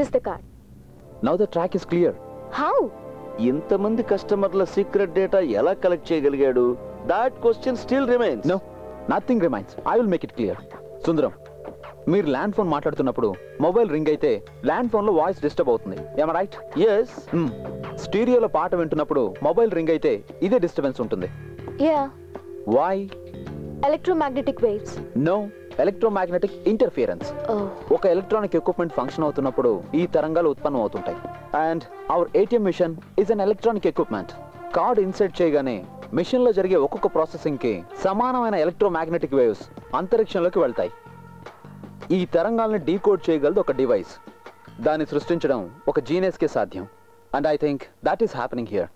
is the card. Now the track is clear. How? ఇంతమంది కస్టమర్ల secret data ఎలా collect చేయగలిగాడు? That question still remains. No, nothing remains. I will make it clear. సుందరం, మీరు land phone మాట్లాడుతున్నప్పుడు mobile ring అయితే land phone లో voice disturb అవుతుంది. Am I right? Yes. స్టీరియోలో పాట వింటున్నప్పుడు మొబైల్ రింగ్ అయితే ఇదే డిస్టర్బెన్స్ ఉంటుంది. Yeah. Why? Electromagnetic waves. No, electromagnetic interference. Oh. ఒక ఎలక్ట్రానిక్ ఎక్విప్మెంట్ ఫంక్షన్ అవుతున్నప్పుడు ఈ తరంగాలు ఉత్పన్నం అవుతుంటాయి. And our ATM machine is an electronic equipment. Card insert చేయగానే మెషిన్ లో జరిగే ఒక్కొక్క ప్రాసెసింగ్ కి సమానమైన ఎలక్ట్రోమాగ్నెటిక్ వేవ్స్ అంతరిక్షంలోకి వెళ్తాయి. ఈ తరంగాల్ని డీకోడ్ చేయగలదు ఒక డివైస్. దాన్ని సృష్టించడం ఒక జీనియస్ కే సాధ్యం. And I think that is happening here.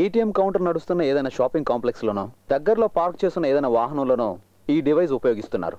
ATM counter నడుస్తున్న ఏదైనా షాపింగ్ కాంప్లెక్స్ లోనో దగ్గరలో పార్క్ చేస్తున్న ఏదైనా వాహనంలోనో ఈ డివైస్ ఉపయోగిస్తున్నారు.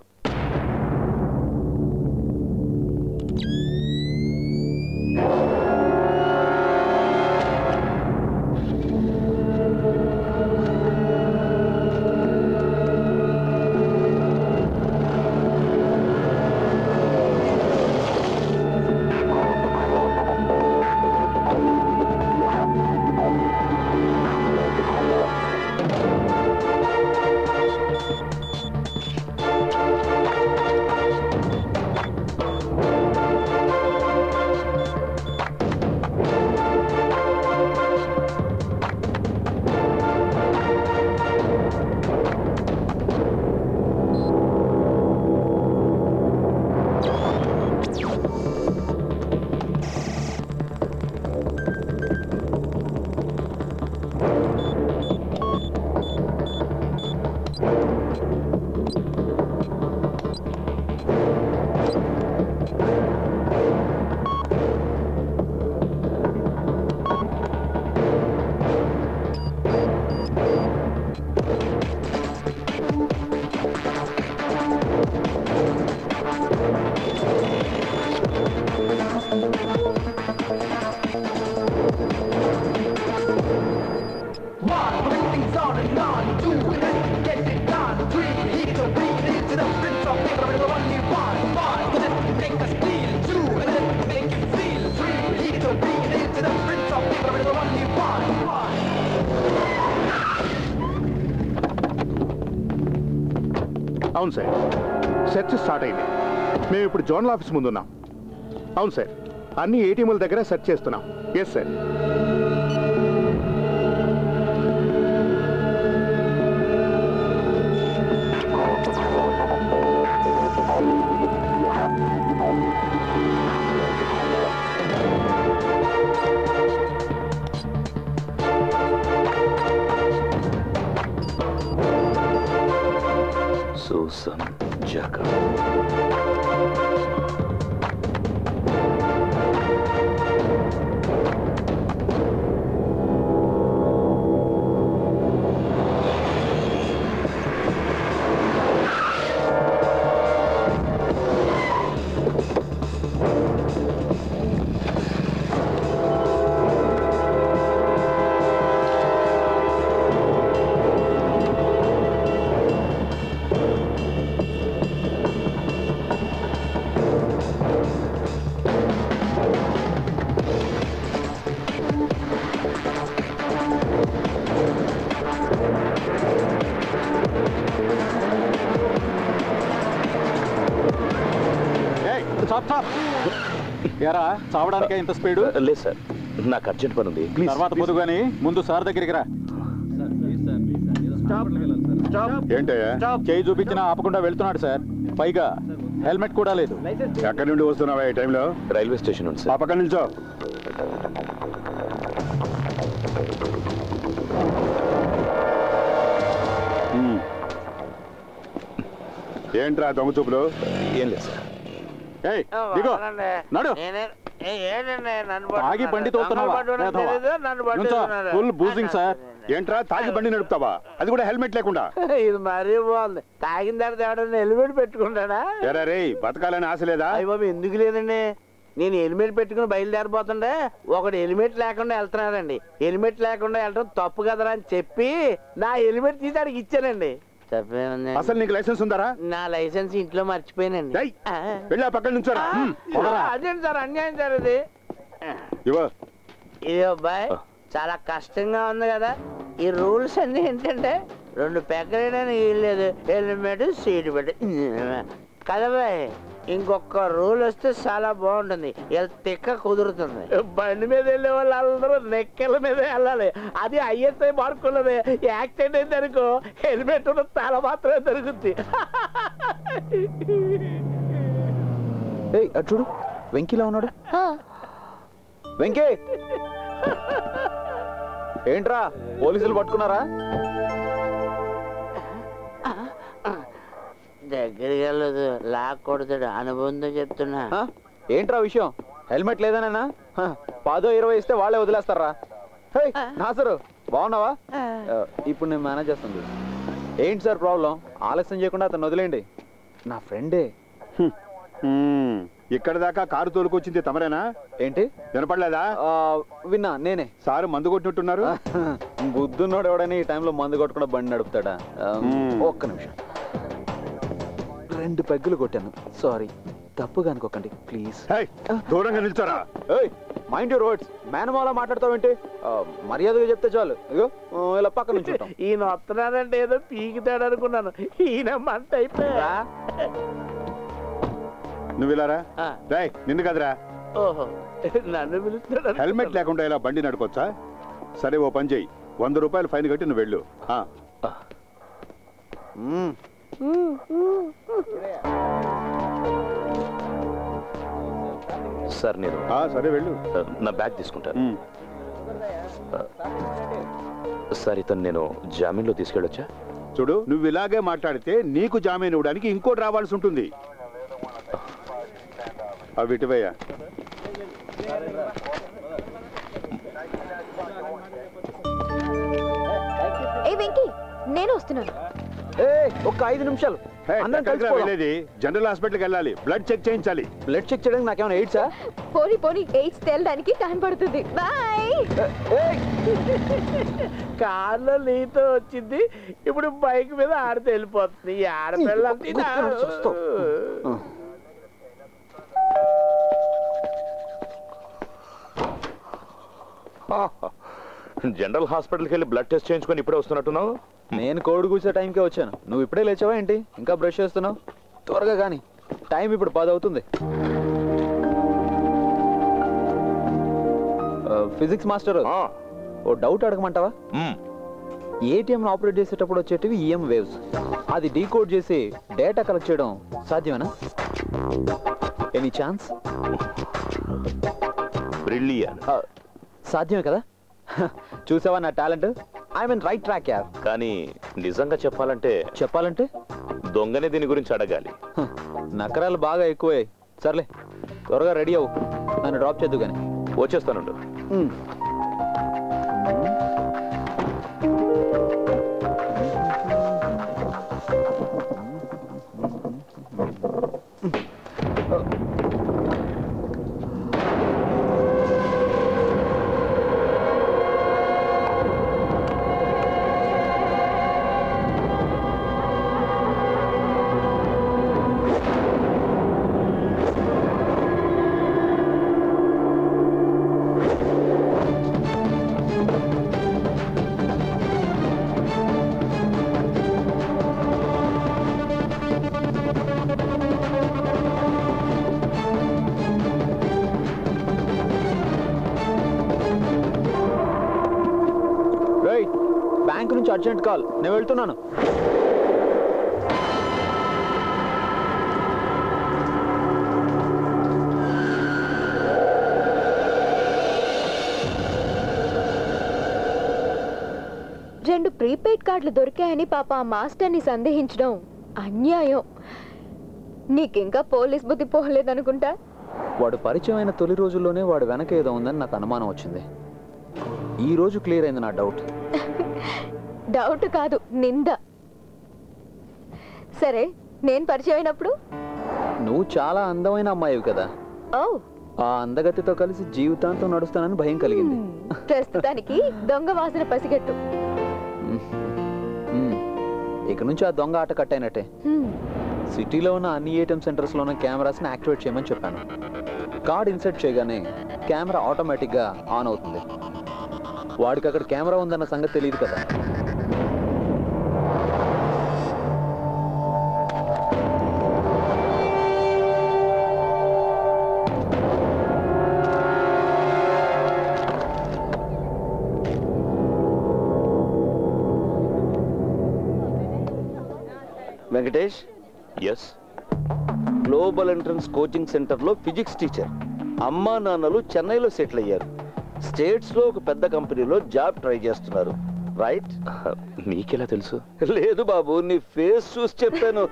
అవును సార్, సెర్చ్ స్టార్ట్ అయింది. మేము ఇప్పుడు జోనల్ ఆఫీస్ ముందున్నాం. అవును సార్, అన్ని ఏటీఎంల దగ్గర సెర్చ్ చేస్తున్నాం. Yes sir. Susan Jacob. ఎరా చావడానికే ఇంత స్పీడ్? లేదు సార్, నాకు అర్జెంట్ పని ఉంది. తర్వాత పోదు గానీ ముందు సార్ దగ్గరికి రా. ఏంటయ్యా? చేయి చూపించినా ఆపకుండా వెళ్తున్నాడు సార్. పైగా హెల్మెట్ కూడా లేదు. ఎక్కడి నుండి వస్తున్నావా ఈ టైంలో? రైల్వే స్టేషన్ ఉంది సార్. ఆ పక్కన నిల్చో. ఏంట్రా దొంగ చూపులు? ఏం లేదు సార్. తాగి బండి తోలుతున్నావా? Full boozing sir. ఏంట్రా తాగి బండి నడుపుతావా? అది కూడా హెల్మెట్ లేకుండా? ఇది మరీ బాగుంది. తాగిన తర్వాత ఎవడన్నా హెల్మెట్ పెట్టుకుంటాడా? ఎరా రే, బతకాలని ఆశ లేదా? అయ్య బాబు, ఎందుకు లేదండి. నేను హెల్మెట్ పెట్టుకుని బయలుదేరిపోతుండే ఒకడు హెల్మెట్ లేకుండా వెళ్తున్నాడండి. హెల్మెట్ లేకుండా వెళ్ళడం తప్పు కదరా అని చెప్పి నా హెల్మెట్ తీసి అడిగి ఇచ్చానండి. తప్పేముంది? అసలు నీకు లైసెన్స్ ఉందారా? నా లైసెన్స్ ఇంట్లో మర్చిపోయానండి. డేయ్, వెళ్ళి ఆ పక్కన నుంచోరా. అదేంటి సార్ అన్యాయం సార్ ఇది. ఇవ్వ. ఇది అబ్బాయి చాలా కష్టంగా ఉంది కదా. ఈ రూల్స్ అన్ని ఏంటంటే 2 పెగ్గలేదని వీల్లేదు, హెల్మెట్ సీట్ పెట్టి కదా బాయ్. ఇంకొక రూల్ వస్తే చాలా బాగుంటుంది, తిక్క కుదురుతుంది. బండి మీద వెళ్ళే వాళ్ళు అందరూ నెక్కల మీద వెళ్ళాలి. అది ఐఎస్ఐ మార్కున్నది. యాక్సిడెంట్ అయితే అనుకో హెల్మెట్ ఉన్న తల మాత్రమే దొరుకుద్ది. ఏయ్ అటు చూడు, వెంకీలా ఉన్నాడు. వెంకీ ఏంట్రా పోలీసులు పట్టుకున్నారా? దగ్గరికి వెళ్ళదు, లాక్ కొడతాడు. అనుబంధం చెప్తున్నా. ఏంట్రా విషయం? హెల్మెట్ లేదనేనా? 10-20 ఇస్తే వాళ్ళే వదిలేస్తారా? నాసరు బాగున్నావా? ఇప్పుడు నేను మేనేజ్ చేస్తుంది. ఏంటి సార్ ప్రాబ్లం? ఆలస్యం చేయకుండా అతను వదిలేండి, నా ఫ్రెండే. ఇక్కడ దాకా కారు తోలుకొచ్చింది తమరేనా? ఏంటి వినపడలేదా? విన్నా, నేనే. సారు మందు కొట్టినట్టున్నారు. బుద్ధున్నోడు ఎవడని ఈ టైంలో మందు కొట్టకుండా బండి నడుపుతాడా? ఒక్క నిమిషం. 2 పెగ్గులు కొట్టాను, సారీ. తప్పుగా అనుకోకండి ప్లీజ్. దూరంగా నిల్చోరా. Mind your words. మేనమాల మాట్లాడతావేంటి? మర్యాదగా చెప్తే చాలు. ఇగో ఇలా పక్క నుంచి ఈయన వస్తున్నాడంటే ఏదో పీకితాడు అనుకున్నాను. ఈయన మంట అయిపోయా. నువ్వు ఇలారా. నిన్ను కదరా. ఓహో, నన్ను పిలుస్తాడు. హెల్మెట్ లేకుండా ఇలా బండి నడుకోవచ్చా? సరే ఓ పని చెయ్యి, 100 రూపాయలు ఫైన్ కట్టి నువ్వు వెళ్ళు. సార్ నేను సరే వెళ్ళు. నా బ్యాగ్ తీసుకుంటాను. సార్ ఇతను నేను జామీన్లో తీసుకెళ్ళొచ్చా? చూడు, నువ్వు ఇలాగే మాట్లాడితే నీకు జామీన్ ఇవ్వడానికి ఇంకోటి రావాల్సి ఉంటుంది. అవి ఇటువయ్యా. ఏ వెంకీ, నేను వస్తున్నాను. ఒక్క 5 నిమిషాలు. వెళ్ళేది జనరల్ హాస్పిటల్కి వెళ్ళాలి, బ్లడ్ చెక్ చేయించాలి. బ్లడ్ చెక్ చేయడానికి నాకేమైనా ఎయిడ్సా? పోనీ ఎయిడ్స్ తేలడానికి టైం పడుతుంది. బాయ్. కార్లో నీతో వచ్చింది, ఇప్పుడు బైక్ మీద ఆడితే వెళ్ళిపోతుంది. ఈ ఆడపిల్ల జనరల్ హాస్పిటల్కి వెళ్ళి బ్లడ్ టెస్ట్ చేయించుకొని ఇప్పుడే వస్తున్నట్టున్నావు. నేను కోడి కూర్చే టైంకే వచ్చాను, నువ్వు ఇప్పుడే లేచావా ఏంటి? ఇంకా బ్రష్ చేస్తున్నావు? త్వరగా కానీ, టైం ఇప్పుడు 10 అవుతుంది. ఫిజిక్స్ మాస్టర్, ఓ డౌట్ అడగమంటావా? ఏటీఎం ఆపరేట్ చేసేటప్పుడు వచ్చేటివి ఈఎం వేవ్స్. అది డీకోడ్ చేసి డేటా కలెక్ట్ చేయడం సాధ్యమేనా? Any chance? బ్రిలియంట్. సాధ్యమే కదా? చూసావా నా talent? I mean right track యార్. కానీ నిజంగా చెప్పాలంటే దొంగనే దీని గురించి అడగాలి. నకరాలు బాగా ఎక్కువయ్యాయి. సర్లే, త్వరగా రెడీ అవ్వు, నన్ను డ్రాప్ చేద్దు కానీ. వచ్చేస్తానుండు. బ్యాంక్ నుంచి అర్జెంట్ కాల్, నేను వెళ్తున్నాను. రెండు ప్రీపెయిడ్ కార్డులు దొరికాయని పాప ఆ మాస్టర్ని సందేహించడం అన్యాయం. నీకింకా పోలీస్ బుద్ధి పోలేదనుకుంటా. వాడు పరిచయం అయిన తొలి రోజుల్లోనే వాడు వెనక ఏదో ఉందని నాకు అనుమానం వచ్చింది. ఈ రోజు క్లియర్ అయింది నా డౌట్. డౌట్ కాదు, నింద. సరే, నేను పరిచయం అయినప్పుడు నువ్వు చాలా అందమైన అమ్మాయివి కదా. ఓ, ఆ అందగతితో కలిసి జీవితాంతం నడుస్తానని భయం కలిగింది. ప్రస్తుతానికి దొంగ వాసన పసిగట్టు. ఇక నుంచి ఆ దొంగ ఆట కట్టయినట్టే. సిటీలో ఉన్న అన్ని ఏటీఎం సెంటర్స్లో ఉన్న కెమెరాస్ని యాక్టివేట్ చేయమని చెప్పాను. కార్డ్ ఇన్సర్ట్ చేయగానే కెమెరా ఆటోమేటిక్గా ఆన్ అవుతుంది. వాడికి అక్కడ కెమెరా ఉందన్న సంగతి తెలియదు కదా. Venkatesh, yes, global entrance coaching సెంటర్లో ఫిజిక్స్ టీచర్. అమ్మా నాన్నలు చెన్నైలో సెటిల్ అయ్యారు. స్టేట్స్లో ఒక పెద్ద కంపెనీలో జాబ్ ట్రై చేస్తున్నారు. రైట్? నీకెలా తెలుసు? లేదు బాబు, నీ ఫేస్ చూసి చెప్పాను.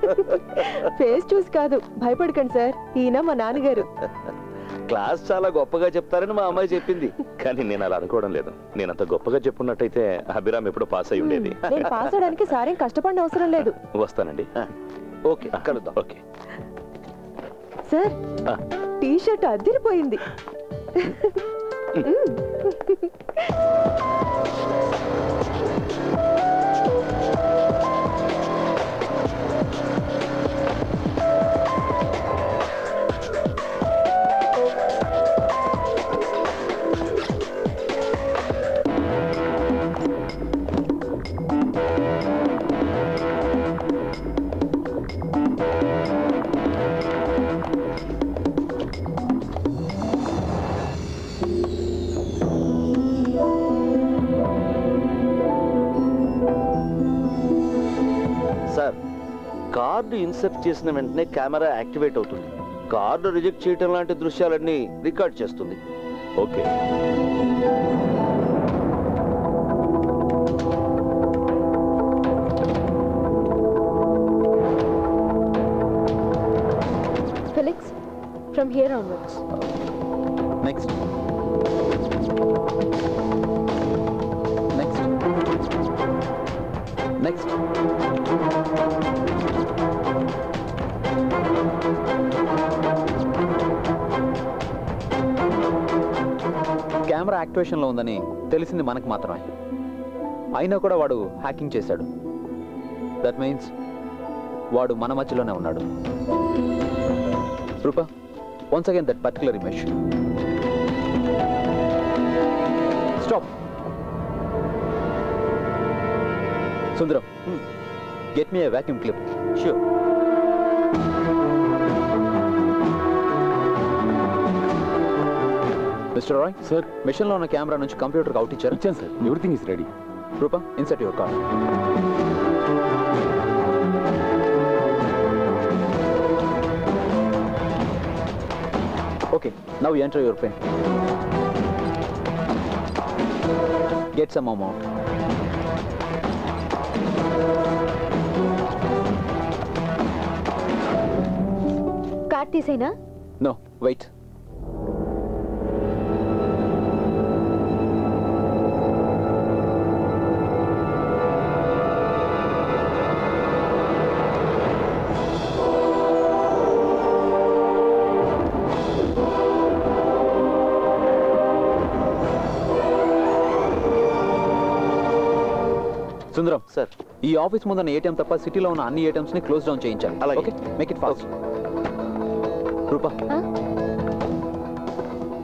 ఫేస్ చూసి కాదు, భయపడకండి సార్, ఈయన మా నాన్నగారు. క్లాస్ చాలా గొప్పగా చెప్తారని మా అమ్మాయి చెప్పింది. కానీ నేను అలా అనుకోవడం లేదు. నేను అంత గొప్పగా చెప్పున్నట్టయితే అభిరామ్ ఎప్పుడో పాస్ అయి ఉండేది. నేను పాస్ అవడానికి సారేం కష్టపడిన అవసరం లేదు. వస్తానండి. ఓకే, కలుద్దాం. ఓకే సార్, టీ షర్ట్ అదిరిపోయింది. సార్, కార్డు ఇన్సర్ట్ చేసిన వెంటనే కెమెరా యాక్టివేట్ అవుతుంది. కార్డు రిజెక్ట్ చేయటం లాంటి దృశ్యాలన్నీ రికార్డ్ చేస్తుంది. Okay. Felix, from here onwards. Next next next. Camera యాక్టివేషన్లో ఉందని తెలిసింది మనకు మాత్రమే. అయినా కూడా వాడు హ్యాకింగ్ చేశాడు. దట్ మీన్స్ వాడు మన మధ్యలోనే ఉన్నాడు. Rupa, once again that particular image. Stop. Sundaram, get me a vacuum clip. Sure. Mister Roy sir, మిషన్లో ఉన్న కెమెరా నుంచి కంప్యూటర్కి అవుట్ ఇచ్చారు. ఇచ్చాను sir, everything is ready. Rupa, insert your card. Okay, now you enter your pin. Get some amount. Card తీసేనా? No, wait. Sundaram sir, ఈ office ముందున్న ATM తప్ప సిటీలో ఉన్న అన్ని ఏటీఎంస్ ని క్లోజ్ డౌన్ చేయించాలి. అలాగే. Okay, make it fast. Rupa,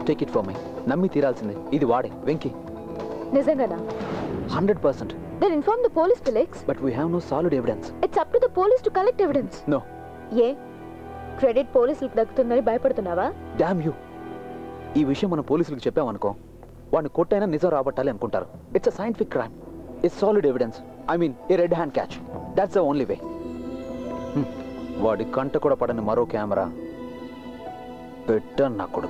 take it for me. నమ్మి తీరాల్సిందే. ఇది వాడే, వెంకీ. నిజంగానా? 100%. Then inform the police, Felix. But we have no solid evidence. It's up to the police to collect evidence. No. A credit పోలీసులకు దక్కుతుందని భయపడుతున్నావా? Damn you. ఈ విషయం మన పోలీసులకు చెప్పామనుకో, వాడిని కొట్టైనా నిజం రాబట్టాలి అనుకుంటారు. It's a scientific crime. It's solid evidence. I mean A red hand catch. That's the only way. వాడి కంట కూడా పడని మరో కెమెరా పెట్ట నా కొడుకు.